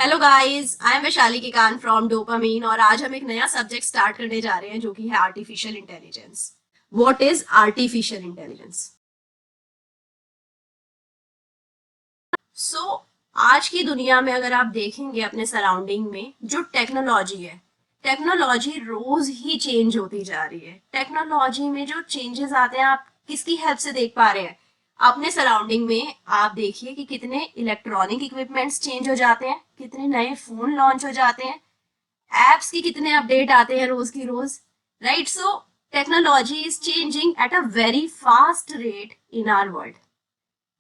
Hello guys, I am Vaishali Kikan from Dopamine और आज हम एक नया सब्जेक्ट स्टार्ट करने जा रहे हैं जो कि है artificial intelligence. What is artificial intelligence? So आज की दुनिया में अगर आप देखेंगे अपने सराउंडिंग में जो टेक्नोलॉजी है, टेक्नोलॉजी रोज ही चेंज होती जा रही है। टेक्नोलॉजी में जो चेंजेस आते हैं आप किसकी हेल्प से देख पा रहे हैं? अपने सराउंडिंग में आप देखिए कि कितने इलेक्ट्रॉनिक इक्विपमेंट्स चेंज हो जाते हैं, कितने नए फोन लॉन्च हो जाते हैं, एप्स की कितने अपडेट आते हैं रोज की रोज। Right, so technology is changing at a very fast rate in our world.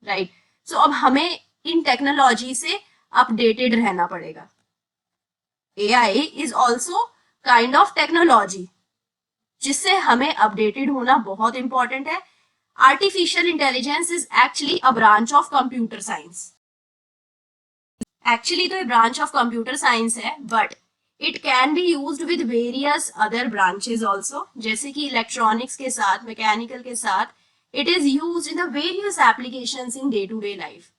Right, so अब हमें इन टेक्नोलॉजी से अपडेटेड रहना पड़ेगा। AI is also kind of technology जिससे हमें अपडेटेड होना बहुत इंपॉर्टेंट है। Artificial intelligence is actually a branch of computer science. Actually तो ये ब्रांच ऑफ कंप्यूटर साइंस है, but it can be used with various other branches also, जैसे कि इलेक्ट्रॉनिक्स के साथ, मैकेनिकल के साथ। It is used in the various applications in day to day life.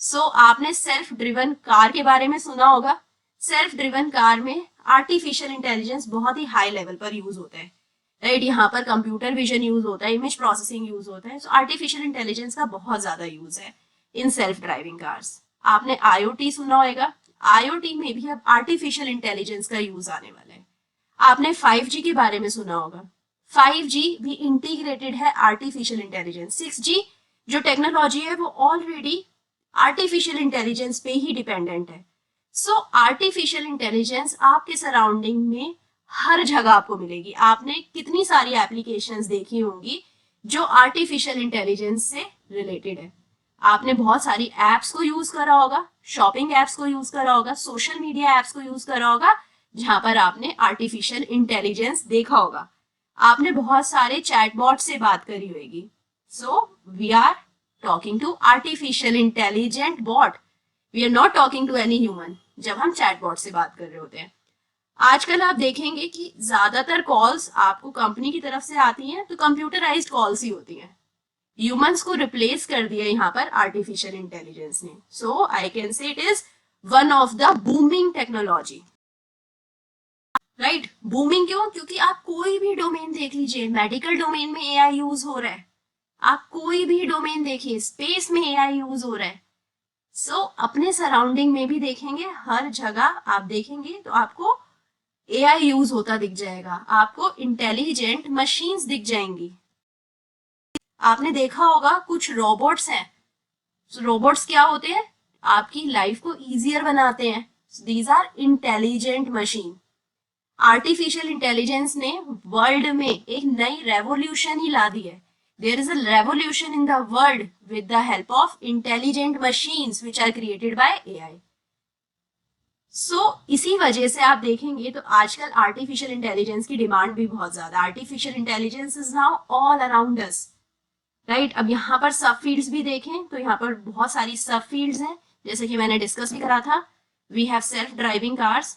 So आपने सेल्फ ड्रिवन कार के बारे में सुना होगा। सेल्फ ड्रिवन कार में आर्टिफिशियल इंटेलिजेंस बहुत ही हाई लेवल पर यूज होता है। राइट, यहाँ पर कंप्यूटर विजन यूज होता है, इमेज प्रोसेसिंग यूज होता है। सो आर्टिफिशियल इंटेलिजेंस का बहुत ज्यादा यूज है इन सेल्फ ड्राइविंग कार्स। आपने आईओटी सुना होगा। आईओटी में भी अब आर्टिफिशियल इंटेलिजेंस का यूज आने वाला है। आपने 5G के बारे में सुना होगा। 5G भी इंटीग्रेटेड है आर्टिफिशियल इंटेलिजेंस। 6G जो टेक्नोलॉजी है वो ऑलरेडी आर्टिफिशियल इंटेलिजेंस पे ही डिपेंडेंट है। सो आर्टिफिशियल इंटेलिजेंस आपके सराउंडिंग में हर जगह आपको मिलेगी। आपने कितनी सारी एप्लीकेशंस देखी होंगी जो आर्टिफिशियल इंटेलिजेंस से रिलेटेड है। आपने बहुत सारी एप्स को यूज करा होगा, शॉपिंग एप्स को यूज करा होगा, सोशल मीडिया एप्स को यूज करा होगा, जहां पर आपने आर्टिफिशियल इंटेलिजेंस देखा होगा। आपने बहुत सारे चैटबॉट से बात करी होगी। So we are talking to artificial intelligent bot. We are not talking to any human जब हम चैटबॉट से बात कर रहे होते हैं। आजकल आप देखेंगे कि ज्यादातर कॉल्स आपको कंपनी की तरफ से आती हैं तो कंप्यूटराइज्ड कॉल्स ही होती हैं। ह्यूमंस को रिप्लेस कर दिया यहाँ पर आर्टिफिशियल इंटेलिजेंस ने। So I can say it is one of the booming technology. Right, booming क्यों? क्योंकि आप कोई भी डोमेन देख लीजिए, मेडिकल डोमेन में एआई यूज हो रहा है। आप कोई भी डोमेन देखिए, स्पेस में एआई यूज हो रहा है। सो अपने सराउंडिंग में भी देखेंगे, हर जगह आप देखेंगे तो आपको एआई यूज होता दिख जाएगा, आपको इंटेलिजेंट मशीन्स दिख जाएंगी। आपने देखा होगा कुछ रोबोट्स हैं। रोबोट्स क्या होते हैं? आपकी लाइफ को इजियर बनाते हैं। These are intelligent machine. Artificial intelligence ने वर्ल्ड में एक नई रेवोल्यूशन ही ला दी है। There is a revolution in the world with the help of intelligent machines which are created by AI. So इसी वजह से आप देखेंगे तो आजकल आर्टिफिशियल इंटेलिजेंस की डिमांड भी बहुत ज्यादा। Artificial intelligence is now all around us. Right, अब यहाँ पर सब फील्ड्स भी देखें तो यहाँ पर बहुत सारी सब फील्ड्स हैं, जैसे कि मैंने डिस्कस भी करा था। We have self driving cars.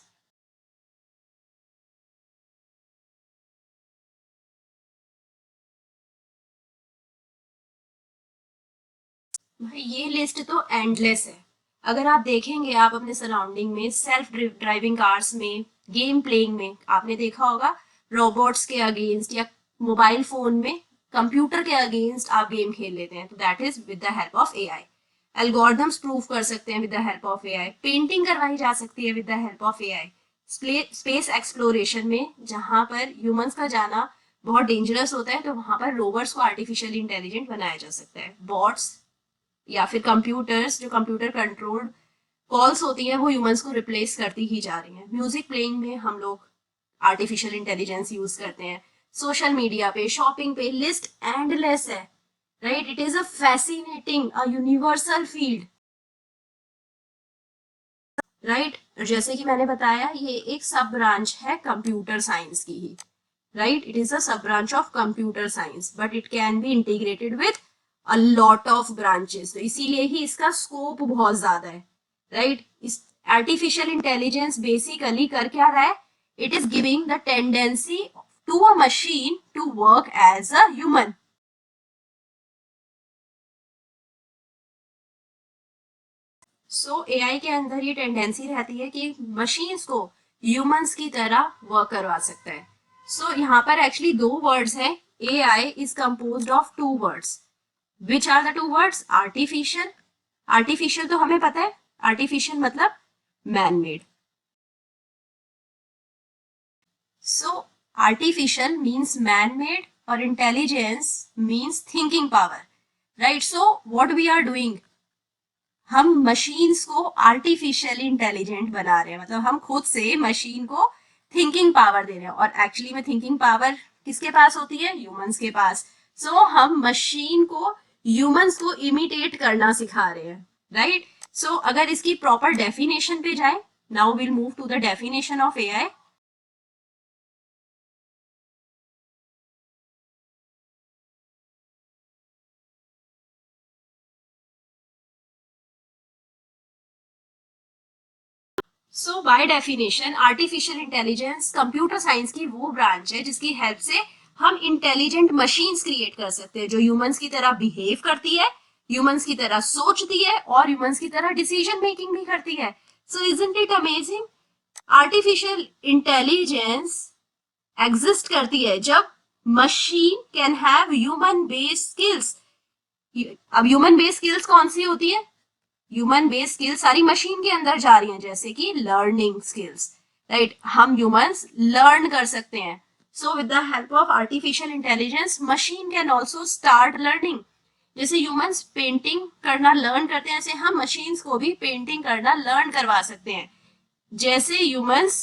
भाई ये लिस्ट तो एंडलेस है। अगर आप देखेंगे, आप अपने सराउंडिंग में सेल्फ ड्राइविंग कार्स में, गेम प्लेइंग में आपने देखा होगा रोबोट्स के अगेंस्ट या मोबाइल फोन में कंप्यूटर के अगेंस्ट आप गेम खेल लेते हैं, तो that is with the help of AI. Algorithms prove कर सकते हैं with the help of AI. Painting करवाई जा सकती है with the help of AI. Space exploration में जहां पर ह्यूमंस का जाना बहुत डेंजरस होता है, तो वहां पर रोवर्स को आर्टिफिशियली इंटेलिजेंट बनाया जा सकता है। बॉट्स या फिर कंप्यूटर्स, जो कंप्यूटर कंट्रोल्ड कॉल्स होती हैं, वो ह्यूमंस को रिप्लेस करती ही जा रही हैं। म्यूजिक प्लेइंग में हम लोग आर्टिफिशियल इंटेलिजेंस यूज करते हैं। सोशल मीडिया पे, शॉपिंग पे, लिस्ट एंडलेस है। Right, it is a fascinating, a universal field. Right, जैसे कि मैंने बताया ये एक सब ब्रांच है कंप्यूटर साइंस की ही। राइट, इट इज अ सब branch of computer science, but it can be integrated with a lot of branches, तो इसीलिए ही इसका स्कोप बहुत ज्यादा है। राइट, इस आर्टिफिशियल इंटेलिजेंस बेसिकली कर क्या रहा है? It is giving the tendency to a machine to work as a human. So AI के अंदर ये टेंडेंसी रहती है कि मशीन्स को ह्यूमंस की तरह वर्क करवा सकता है. सो यहाँ पर एक्चुअली दो वर्ड्स हैं. AI is composed of two words. Which are the two words? Artificial. Artificial तो हमें पता है, आर्टिफिशियल मतलब man made. So artificial means man-made or intelligence means thinking power, right? So what we are doing, हम machines को artificially intelligent बना रहे हैं, मतलब हम खुद से मशीन को थिंकिंग पावर दे रहे हैं. और एक्चुअली में थिंकिंग पावर किसके पास होती है? ह्यूमंस के पास. सो हम मशीन को ह्यूमंस को इमिटेट करना सिखा रहे हैं, राइट? सो अगर इसकी प्रॉपर डेफिनेशन पे जाए, now will move to the definition of AI. So by definition artificial intelligence computer science की वो ब्रांच है जिसकी हेल्प से हम इंटेलिजेंट मशीन्स क्रिएट कर सकते हैं जो ह्यूमंस की तरह बिहेव करती है, ह्यूमंस की तरह सोचती है और ह्यूमंस की तरह डिसीजन मेकिंग भी करती है. सो isn't it amazing? Artificial intelligence exist करती है जब machine can have human based skills. अब ह्यूमन बेस्ड स्किल्स कौन सी होती है? ह्यूमन बेस्ड स्किल्स सारी मशीन के अंदर जा रही हैं, जैसे कि लर्निंग स्किल्स, राइट? हम ह्यूमंस लर्न कर सकते हैं. So with the help of artificial intelligence machine can also start learning. जैसे ह्यूमंस पेंटिंग करना लर्न करते हैं, ऐसे हम मशीन्स को भी पेंटिंग करना लर्न करवा सकते हैं. जैसे ह्यूमंस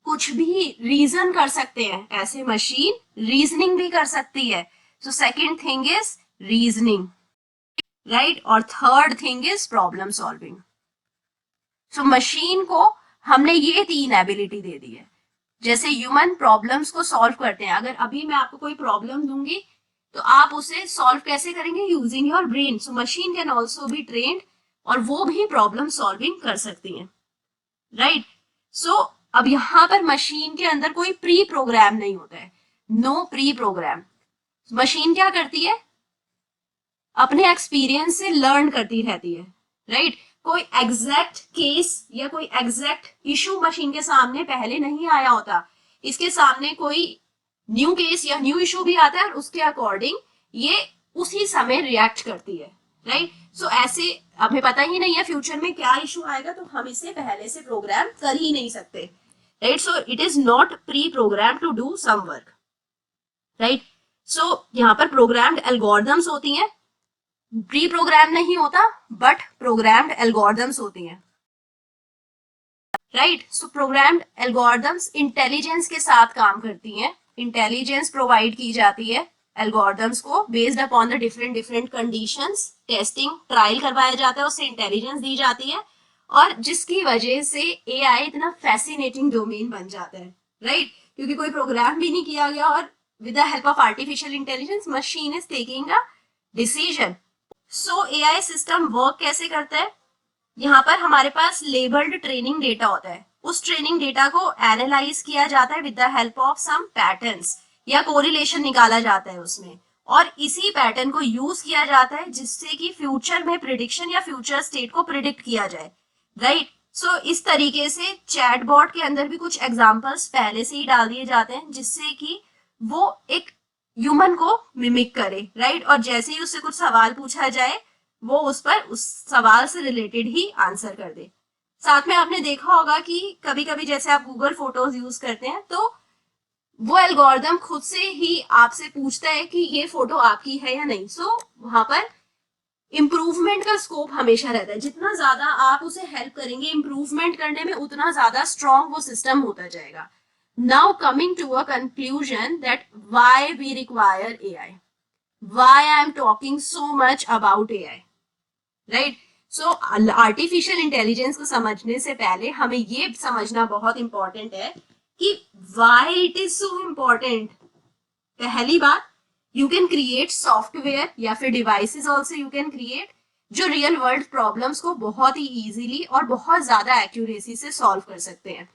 कुछ भी रीजन कर सकते हैं, ऐसे मशीन रीजनिंग भी कर सकती है. So second thing is reasoning, right? और third thing is problem solving. So machine को हमने ये तीन एबिलिटी दे दी है. जैसे ह्यूमन प्रॉब्लम्स को सॉल्व करते हैं, अगर अभी मैं आपको कोई प्रॉब्लम दूंगी तो आप उसे सॉल्व कैसे करेंगे? Using your brain. So machine can also be trained और वो भी प्रॉब्लम सॉल्विंग कर सकती हैं, राइट? सो अब यहाँ पर मशीन के अंदर कोई प्री प्रोग्राम नहीं होता है, नो प्री प्रोग्राम. मशीन क्या करती है? अपने एक्सपीरियंस से लर्न करती रहती है, राइट? कोई एग्जैक्ट केस या कोई एग्जैक्ट इशू मशीन के सामने पहले नहीं आया होता. इसके सामने कोई न्यू केस या न्यू इशू भी आता है और उसके अकॉर्डिंग ये उसी समय रिएक्ट करती है, राइट? सो ऐसे हमें पता ही नहीं है फ्यूचर में क्या इशू आएगा, तो हम इसे पहले से प्रोग्राम कर ही नहीं सकते, right? So it is not pre program to do some work, right? So यहाँ पर प्रोग्राम्ड एल्गोरिथम्स होती हैं, प्री प्रोग्राम नहीं होता बट प्रोग्राम्ड एल्गोरिथम्स होती हैं, राइट? सो प्रोग्राम्ड एल्गोरिथम्स इंटेलिजेंस के साथ काम करती हैं. इंटेलिजेंस प्रोवाइड की जाती है एल्गोरिथम्स को based upon the different different conditions. Testing trial करवाया जाता है, उससे इंटेलिजेंस दी जाती है और जिसकी वजह से एआई इतना फैसिनेटिंग डोमेन बन जाता है, राइट? क्योंकि कोई प्रोग्राम भी नहीं किया गया और with the help of artificial intelligence machine is taking a decision. So AI system work कैसे करता है? यहाँ पर हमारे पास लेबल्ड ट्रेनिंग डेटा होता है. उस ट्रेनिंग डेटा को एनालाइज किया जाता है with the help of some patterns या कोरिलेशन निकाला जाता है उसमें, और इसी पैटर्न को यूज किया जाता है जिससे कि फ्यूचर में प्रिडिक्शन या फ्यूचर स्टेट को प्रिडिक्ट किया जाए, राइट? सो इस तरीके से चैटबॉट के अंदर भी कुछ एग्जांपल्स पहले से ही डाल दिए जाते हैं जिससे कि वो एक ह्यूमन को मिमिक करे, राइट? और जैसे ही उससे कुछ सवाल पूछा जाए वो उस पर उस सवाल से रिलेटेड ही आंसर कर दे. साथ में आपने देखा होगा कि कभी कभी जैसे आप गूगल फोटोज यूज करते हैं तो वो एल्गोरिथम खुद से ही आपसे पूछता है कि ये फोटो आपकी है या नहीं. सो वहां पर इम्प्रूवमेंट का स्कोप हमेशा रहता है. जितना ज्यादा आप उसे हेल्प करेंगे इम्प्रूवमेंट करने में, उतना ज्यादा स्ट्रॉन्ग वो सिस्टम होता जाएगा. Now coming to a conclusion that why we require AI, why I am talking so much about AI, right? So artificial intelligence को समझने से पहले हमें ये समझना बहुत important है कि why it is so important. पहली बात, you can create software या फिर devices also you can create जो real world problems को बहुत ही easily और बहुत ज्यादा accuracy से solve कर सकते हैं,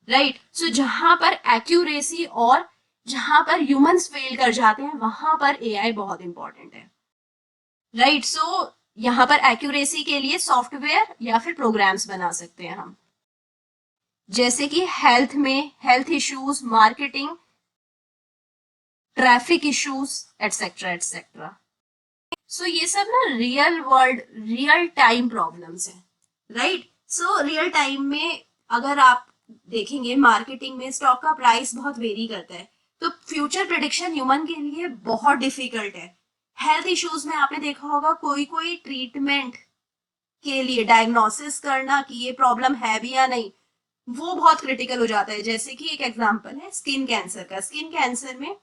राइट? सो जहां पर एक्यूरेसी और जहां पर ह्यूमंस फेल कर जाते हैं वहां पर एआई बहुत इंपॉर्टेंट है, राइट? सो यहाँ पर एक्यूरेसी के लिए सॉफ्टवेयर या फिर प्रोग्राम्स बना सकते हैं हम, जैसे कि हेल्थ में health issues, marketing, traffic issues, etcetera etcetera. So ये सब ना real world real time problems हैं, राइट। सो रियल टाइम में अगर आप देखेंगे मार्केटिंग में स्टॉक का प्राइस बहुत वेरी करता है, तो फ्यूचर प्रेडिक्शन ह्यूमन के लिए बहुत डिफिकल्ट है। हेल्थ इश्यूज में आपने देखा होगा कोई कोई ट्रीटमेंट के लिए डायग्नोसिस करना कि ये प्रॉब्लम है भी या नहीं, वो बहुत क्रिटिकल हो जाता है। जैसे कि एक एग्जांपल है स्किन कैंसर का। स्किन कैंसर में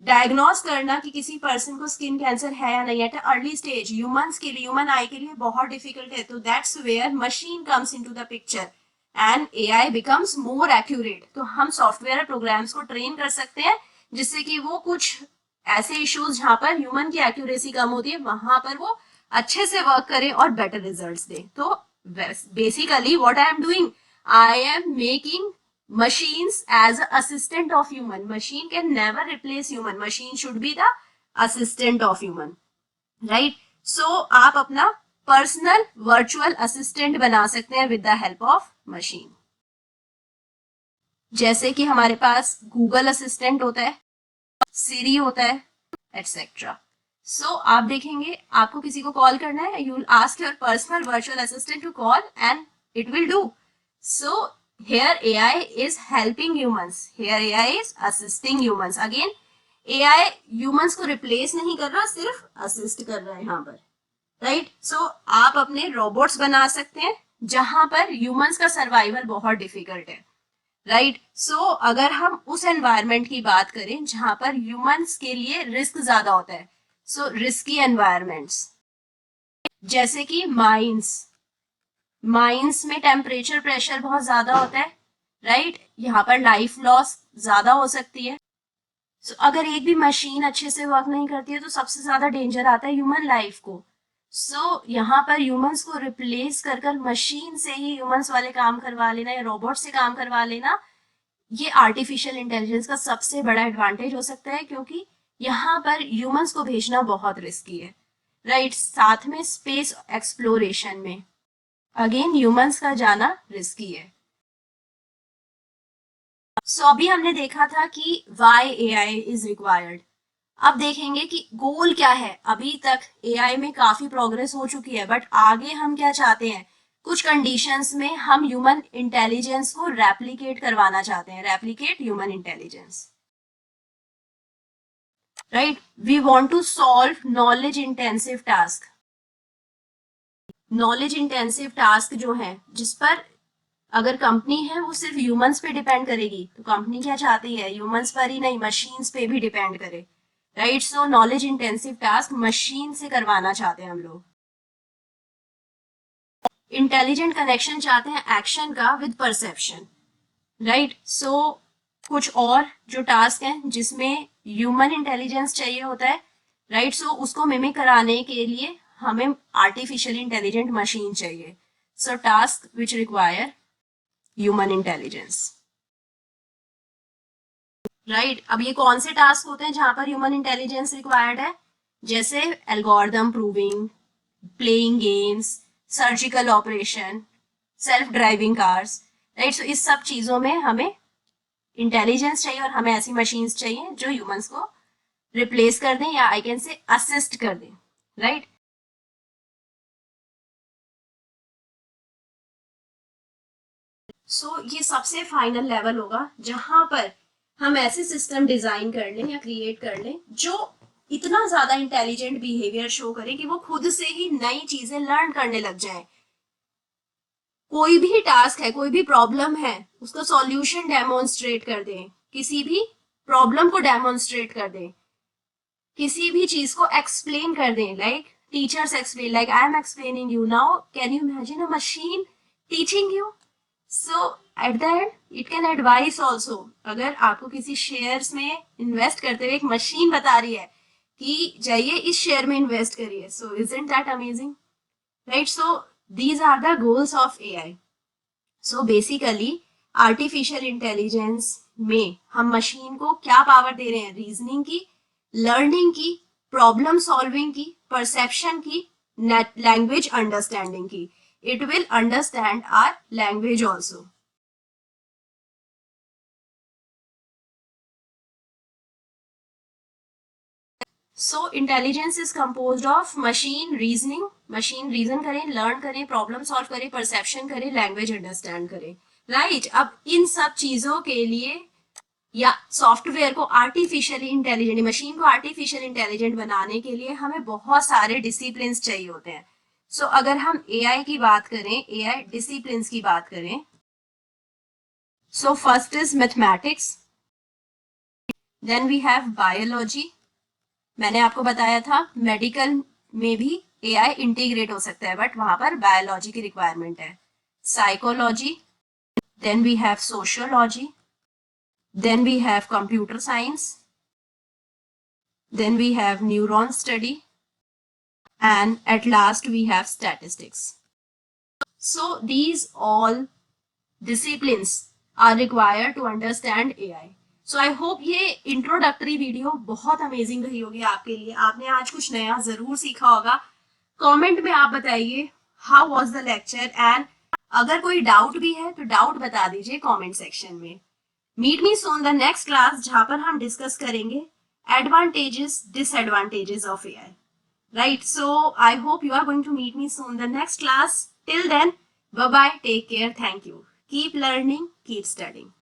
डायग्नोस करना कि किसी पर्सन को स्किन कैंसर है या नहीं एट अर्ली स्टेज ह्यूमंस के लिए, ह्यूमन आई के लिए बहुत डिफिकल्ट है। तो that's where machine comes into the picture and AI becomes more accurate. तो हम सॉफ्टवेयर प्रोग्राम्स को ट्रेन कर सकते हैं जिससे कि वो कुछ ऐसे इश्यूज जहां पर ह्यूमन की एक्यूरेसी कम होती है वहां पर वो अच्छे से वर्क करे और बेटर रिजल्ट्स दे। तो basically what I am doing, I am making machines as an assistant of human. Machine can never replace human. Machine should be the assistant of human, right? So आप अपना personal virtual assistant बना सकते हैं with the help of machine. जैसे कि हमारे पास Google assistant होता है, सिरी होता है, एटसेट्रा। सो आप देखेंगे आपको किसी को कॉल करना है, you will ask your personal virtual assistant to call and it will do. So here AI is helping humans, here AI is assisting humans. Again AI humans को replace नहीं कर रहा, सिर्फ assist कर रहा है यहाँ पर, right? So आप अपने robots बना सकते हैं जहां पर humans का survival बहुत difficult है, right? So अगर हम उस environment की बात करें जहां पर humans के लिए risk ज्यादा होता है, so risky environments जैसे कि माइंस में टेम्परेचर प्रेशर बहुत ज्यादा होता है, राइट? यहाँ पर लाइफ लॉस ज्यादा हो सकती है। So, अगर एक भी मशीन अच्छे से वर्क नहीं करती है तो सबसे ज्यादा डेंजर आता है ह्यूमन लाइफ को। यहाँ पर ह्यूमंस को रिप्लेस कर मशीन से ही ह्यूमंस वाले काम करवा लेना या रोबोट से काम करवा लेना, ये आर्टिफिशियल इंटेलिजेंस का सबसे बड़ा एडवांटेज हो सकता है, क्योंकि यहाँ पर ह्यूमंस को भेजना बहुत रिस्की है, राइट? साथ में स्पेस एक्सप्लोरेशन में अगेन ह्यूमंस का जाना रिस्की है। सो अभी हमने देखा था कि वाई एआई इज रिक्वायर्ड। अब देखेंगे कि गोल क्या है। अभी तक एआई में काफी प्रोग्रेस हो चुकी है, बट आगे हम क्या चाहते हैं? कुछ कंडीशंस में हम ह्यूमन इंटेलिजेंस को रेप्लिकेट करवाना चाहते हैं, replicate human intelligence, right? We want to solve knowledge intensive task. Knowledge intensive task जो है जिस पर अगर कंपनी है वो सिर्फ ह्यूमंस पे डिपेंड करेगी, तो कंपनी क्या चाहती है? ह्यूमंस पर ही नहीं, मशीन्स पे भी डिपेंड करे, राइट? सो नॉलेज इंटेंसिव टास्क मशीन से करवाना चाहते हैं हम लोग। इंटेलिजेंट कनेक्शन चाहते हैं एक्शन का विद परसेप्शन, राइट? सो कुछ और जो टास्क हैं जिसमें ह्यूमन इंटेलिजेंस चाहिए होता है, राइट? सो उसको मिमिक कराने के लिए हमें आर्टिफिशियल इंटेलिजेंट मशीन चाहिए। सो task which require human intelligence, right? अब ये कौन से टास्क होते हैं जहां पर ह्यूमन इंटेलिजेंस रिक्वायर्ड है? जैसे algorithm proving, playing games, surgical operation, self driving cars, right? So इस सब चीजों में हमें इंटेलिजेंस चाहिए और हमें ऐसी मशीन्स चाहिए जो ह्यूमंस को रिप्लेस कर दें या आई कैन से असिस्ट कर दें, राइट? सो ये सबसे फाइनल लेवल होगा जहां पर हम ऐसे सिस्टम डिजाइन कर लें या क्रिएट कर लें जो इतना ज्यादा इंटेलिजेंट बिहेवियर शो करे कि वो खुद से ही नई चीजें लर्न करने लग जाए। कोई भी टास्क है, कोई भी प्रॉब्लम है, उसका सॉल्यूशन डेमोन्स्ट्रेट कर दें, किसी भी प्रॉब्लम को डेमोन्स्ट्रेट कर दें, किसी भी चीज को एक्सप्लेन कर दें, like teachers explain, like I am explaining you now, can you imagine a machine teaching you? So at the end it can advice also. अगर आपको किसी शेयर्स में इन्वेस्ट करते हुए एक मशीन बता रही है कि जाइए इस शेयर में इन्वेस्ट करिए, so isn't that amazing, right? So these are the goals of AI. So basically artificial intelligence में हम मशीन को क्या पावर दे रहे हैं? रीजनिंग की, लर्निंग की, प्रॉब्लम सॉल्विंग की, परसेप्शन की, लैंग्वेज अंडरस्टैंडिंग की. It will understand our language also. So intelligence is composed of machine reasoning. Machine reason करें, लर्न करें, प्रॉब्लम सॉल्व करें, परसेप्शन करें, लैंग्वेज अंडरस्टैंड करें. राइट. अब इन सब चीजों के लिए या सॉफ्टवेयर को आर्टिफिशियली इंटेलिजेंट, मशीन को आर्टिफिशियल इंटेलिजेंट बनाने के लिए हमें बहुत सारे डिसिप्लिन चाहिए होते हैं. सो अगर हम एआई की बात करें, एआई डिसिप्लिन की बात करें, so first is mathematics, then we have biology. मैंने आपको बताया था मेडिकल में भी एआई इंटीग्रेट हो सकता है, बट वहां पर बायोलॉजी की रिक्वायरमेंट है. Psychology, then we have sociology, then we have computer science, then we have neuron study, and at last we have statistics. So these all disciplines are required to understand AI. So I hope ये introductory video बहुत amazing रही होगी आपके लिए. आपने आज कुछ नया जरूर सीखा होगा. कमेंट में आप बताइए how was the lecture, and अगर कोई डाउट भी है तो डाउट बता दीजिए कमेंट सेक्शन में. Meet me soon the next class, जहां पर हम डिस्कस करेंगे advantages disadvantages of AI. Right. So I hope you are going to meet me soon the next class. Till then, bye bye, take care, thank you, keep learning, keep studying.